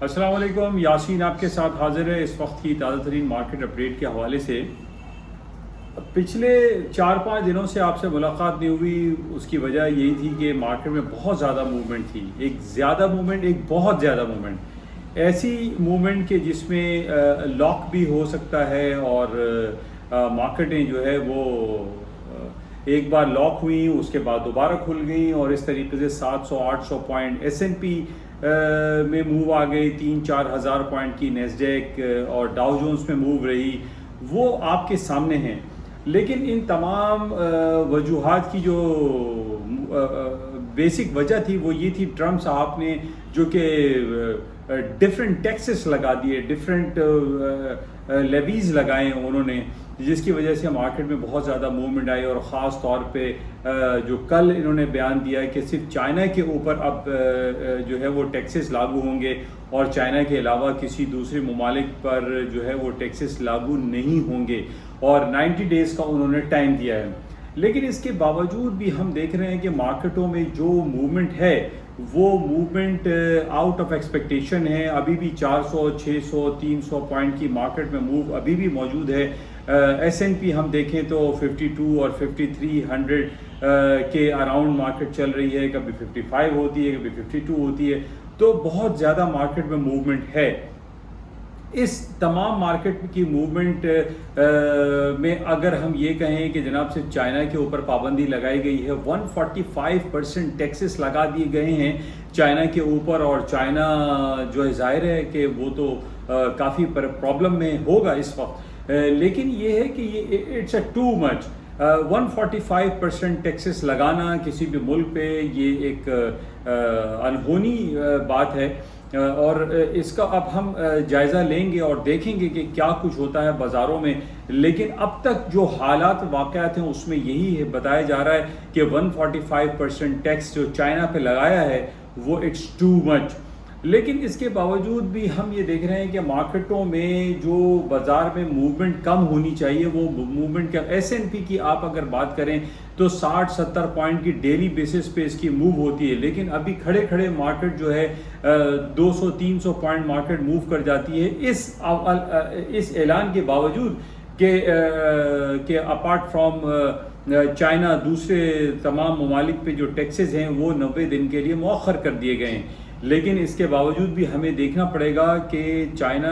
अस्सलाम वालेकुम, यासीन आपके साथ हाजिर है इस वक्त की ताज़ा तरीन मार्केट अपडेट के हवाले से। पिछले 4-5 दिनों से आपसे मुलाकात नहीं हुई, उसकी वजह यही थी कि मार्केट में बहुत ज़्यादा मूवमेंट थी। एक ज़्यादा मूवमेंट, एक बहुत ज़्यादा मूवमेंट, ऐसी मूवमेंट के जिसमें लॉक भी हो सकता है और मार्केटें जो है वो एक बार लॉक हुई, उसके बाद दोबारा खुल गई और इस तरीके से 700-800 पॉइंट S&P में मूव आ गई, 3-4 हज़ार पॉइंट की नेस्डेक और डाउ जोन्स में मूव रही, वो आपके सामने हैं। लेकिन इन तमाम वजूहात की जो बेसिक वजह थी वो ये थी, ट्रम्प साहब ने जो कि डिफरेंट टैक्सेस लगा दिए, डिफरेंट लेवीज़ लगाए उन्होंने, जिसकी वजह से मार्केट में बहुत ज़्यादा मूवमेंट आई। और ख़ास तौर पे जो कल इन्होंने बयान दिया है कि सिर्फ चाइना के ऊपर अब जो है वो टैक्सेस लागू होंगे और चाइना के अलावा किसी दूसरे ममालिक पर जो है वो टैक्सेस लागू नहीं होंगे, और 90 डेज़ का उन्होंने टाइम दिया है। लेकिन इसके बावजूद भी हम देख रहे हैं कि मार्केटों में जो मूवमेंट है वो मूवमेंट आउट ऑफ एक्सपेक्टेशन है। अभी भी 400, 600, 300 पॉइंट की मार्केट में मूव अभी भी मौजूद है। S&P हम देखें तो 52 और 5300 के अराउंड मार्केट चल रही है, कभी 55 होती है, कभी 52 होती है, तो बहुत ज़्यादा मार्केट में मूवमेंट है। इस तमाम मार्केट की मूवमेंट में अगर हम ये कहें कि जनाब सिर्फ चाइना के ऊपर पाबंदी लगाई गई है, 145% टैक्सेस लगा दिए गए हैं चाइना के ऊपर, और चाइना जो है ज़ाहिर है कि वो तो काफ़ी प्रॉब्लम में होगा इस वक्त। लेकिन ये है कि ये it's a too much. 145% taxes लगाना किसी भी मुल्क पे ये एक अनहोनी बात है, और इसका अब हम जायज़ा लेंगे और देखेंगे कि क्या कुछ होता है बाज़ारों में। लेकिन अब तक जो हालात वाक़यात हैं उसमें यही है, बताया जा रहा है कि 145% टैक्स जो चाइना पे लगाया है वो इट्स टू मच। लेकिन इसके बावजूद भी हम ये देख रहे हैं कि मार्केटों में जो बाज़ार में मूवमेंट कम होनी चाहिए वो मूवमेंट क्या। S&P की आप अगर बात करें तो 60-70 पॉइंट की डेली बेसिस पे इसकी मूव होती है, लेकिन अभी खड़े खड़े मार्केट जो है 200-300 पॉइंट मार्केट मूव कर जाती है इस ऐलान के बावजूद कि अपार्ट फ्रॉम चाइना दूसरे तमाम ममालिक पे जो टैक्सेस हैं वो 90 दिन के लिए मौखर कर दिए गए हैं। लेकिन इसके बावजूद भी हमें देखना पड़ेगा कि चाइना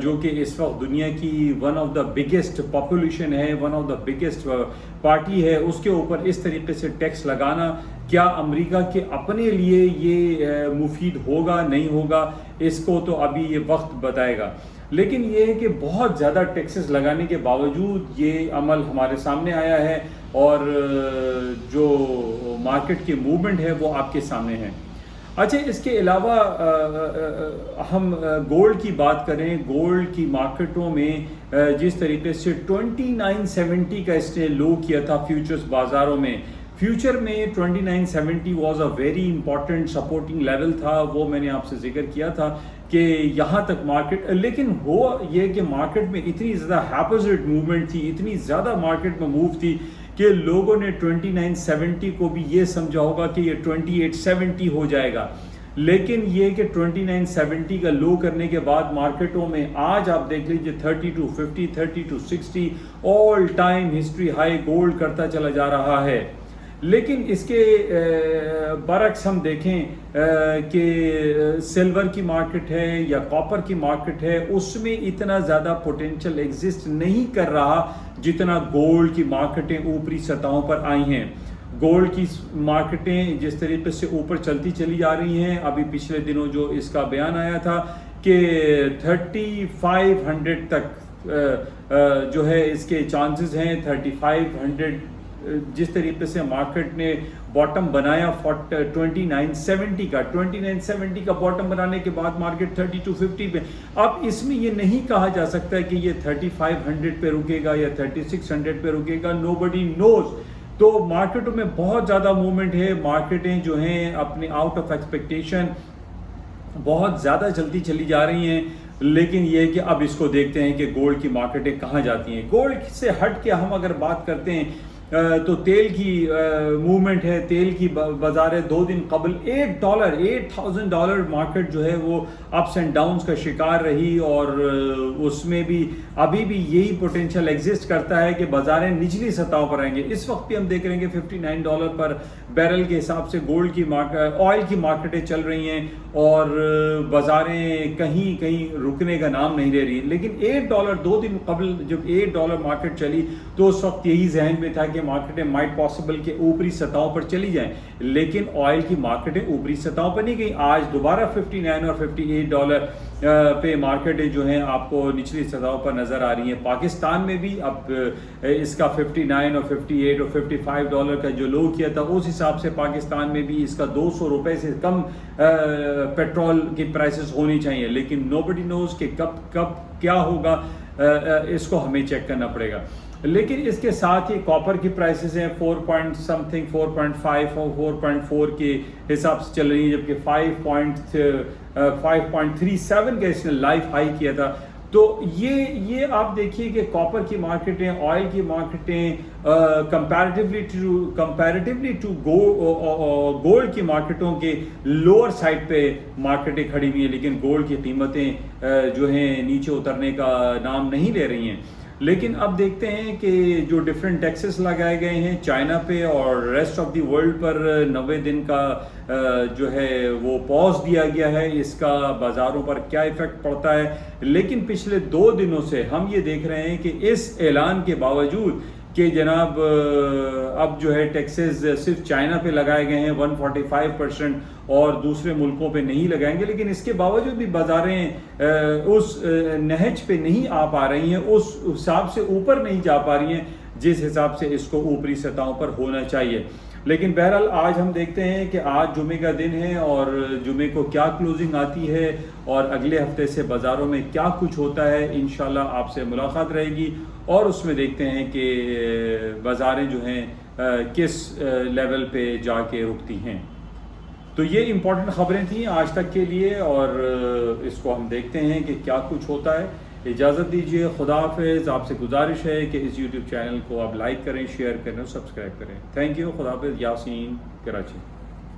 जो कि इस वक्त दुनिया की one of the biggest population है, one of the biggest party है, उसके ऊपर इस तरीके से टैक्स लगाना क्या अमेरिका के अपने लिए ये मुफीद होगा नहीं होगा, इसको तो अभी ये वक्त बताएगा। लेकिन ये है कि बहुत ज़्यादा टैक्सेस लगाने के बावजूद ये अमल हमारे सामने आया है और जो मार्केट की मूवमेंट है वो आपके सामने है। अच्छा, इसके अलावा हम गोल्ड की बात करें, गोल्ड की मार्केटों में जिस तरीके से 2970 का इसने लो किया था फ्यूचर्स बाज़ारों में, फ्यूचर में 2970 was a very important supporting level था, वो मैंने आपसे जिक्र किया था कि यहाँ तक मार्केट। लेकिन वो ये कि मार्केट में इतनी ज़्यादा हैपोजिट मूवमेंट थी, इतनी ज़्यादा मार्केट में मूव थी कि लोगों ने 2970 को भी ये समझा होगा कि ये 2870 हो जाएगा। लेकिन ये कि 2970 का लो करने के बाद मार्केटों में आज आप देख लीजिए 3250, 3260 all time history high gold करता चला जा रहा है। लेकिन इसके बरक्स हम देखें कि सिल्वर की मार्केट है या कॉपर की मार्केट है, उसमें इतना ज़्यादा पोटेंशियल एग्जिस्ट नहीं कर रहा जितना गोल्ड की मार्केटें ऊपरी सतहों पर आई हैं। गोल्ड की मार्केटें जिस तरीके से ऊपर चलती चली जा रही हैं, अभी पिछले दिनों जो इसका बयान आया था कि 3500 तक जो है इसके चांसेस हैं। 3500 जिस तरीके से मार्केट ने बॉटम बनाया 2970 का बॉटम बनाने के बाद मार्केट 3250 पे, अब इसमें ये नहीं कहा जा सकता कि ये 3500 पे रुकेगा या 3600 पे रुकेगा, नोबडी नोज। तो मार्केटों में बहुत ज़्यादा मूवमेंट है, मार्केटें जो हैं अपने आउट ऑफ एक्सपेक्टेशन बहुत ज़्यादा जल्दी चली जा रही हैं। लेकिन ये है कि अब इसको देखते हैं कि गोल्ड की मार्केटें कहाँ जाती हैं। गोल्ड से हट के हम अगर बात करते हैं تو تیل کی موومنٹ ہے، تیل کی بازاریں 2 دن قبل $8,000 مارکیٹ جو ہے وہ اپس اینڈ ڈاؤنس کا شکار رہی، اور اس میں بھی ابھی بھی یہی پوٹینشیل ایگزسٹ کرتا ہے کہ بازاریں نچلی سطحوں پر رہیں گے۔ اس وقت بھی ہم دیکھ رہے ہیں کہ $59 پر بیرل کے حساب سے گولڈ کی آئل کی مارکیٹیں چل رہی ہیں، اور بازاریں کہیں کہیں رکنے کا نام نہیں لے رہی، لیکن $8 2 دن قبل جب $8 مارکیٹ چلی تو اس وقت یہی ذہن میں تھا کہ مارکیٹیں مائٹ پاسبل کہ اوپری سطحوں پر چلی جائیں، لیکن آئل کی مارکیٹیں اوپری سطحوں پر نہیں گئی۔ آج دوبارہ $59 اور $58 پہ مارکیٹیں جو ہیں آپ کو نچلی سطحوں پر نظر آ رہی ہیں۔ پاکستان میں بھی اب اس کا 59 اور 58 اور $55 کا جو لو کیا تھا، اس حساب سے پاکستان میں بھی اس کا $200 سے کم پیٹرول کی پرائسز ہونی چاہیے، لیکن nobody knows کہ کب کیا ہوگا، اس کو ہمیں چیک کرنا پڑے گا۔ لیکن اس کے ساتھ ہی کاپر کی پرائسز ہیں 4.5 اور 4.4 کے حساب سے چل رہی ہیں، جبکہ 5.37 کا اس نے لائف ہائی کیا تھا۔ تو یہ آپ دیکھیے کہ کاپر کی مارکیٹیں، آئل کی مارکیٹیں کمپیریٹیولی ٹو گولڈ کی مارکیٹوں کے لوور سائڈ پہ مارکیٹیں کھڑی ہوئی ہیں، لیکن گولڈ کی قیمتیں جو ہیں نیچے اترنے کا نام نہیں لے رہی ہیں۔ لیکن اب دیکھتے ہیں کہ جو ڈیفرنٹ ٹیکسز لگائے گئے ہیں چائنا پہ اور ریسٹ آف دی ورلڈ پر 90 دن کا جو ہے وہ پاز دیا گیا ہے، اس کا بازاروں پر کیا ایفیکٹ پڑتا ہے۔ لیکن پچھلے 2 دنوں سے ہم یہ دیکھ رہے ہیں کہ اس اعلان کے باوجود کہ جناب اب جو ہے ٹیکسز صرف چائنا پہ لگائے گئے ہیں 145% اور دوسرے ملکوں پہ نہیں لگائیں گے، لیکن اس کے باوجود بھی بازاریں اس نہج پہ نہیں آ پا رہی ہیں، اس حساب سے اوپر نہیں جا پا رہی ہیں جس حساب سے اس کو اوپری سطحوں پر ہونا چاہیے۔ لیکن بہرحال آج ہم دیکھتے ہیں کہ آج جمعے کا دن ہے اور جمعے کو کیا کلوزنگ آتی ہے اور اگلے ہفتے سے بازاروں میں کیا کچھ ہوتا ہے۔ انشاءاللہ آپ سے ملاقات رہے گی اور اس میں دیکھتے ہیں کہ بازاریں جو ہیں کس لیول پہ جا کے رکتی ہیں۔ تو یہ امپورٹنٹ خبریں تھیں آج تک کے لیے، اور اس کو ہم دیکھتے ہیں کہ کیا کچھ ہوتا ہے۔ اجازت دیجیے، خدا حافظ۔ آپ سے گزارش ہے کہ اس یوٹیوب چینل کو آپ لائک کریں، شیئر کریں اور سبسکرائب کریں۔ تھینک یو، خدا حافظ۔ یاسین، کراچی۔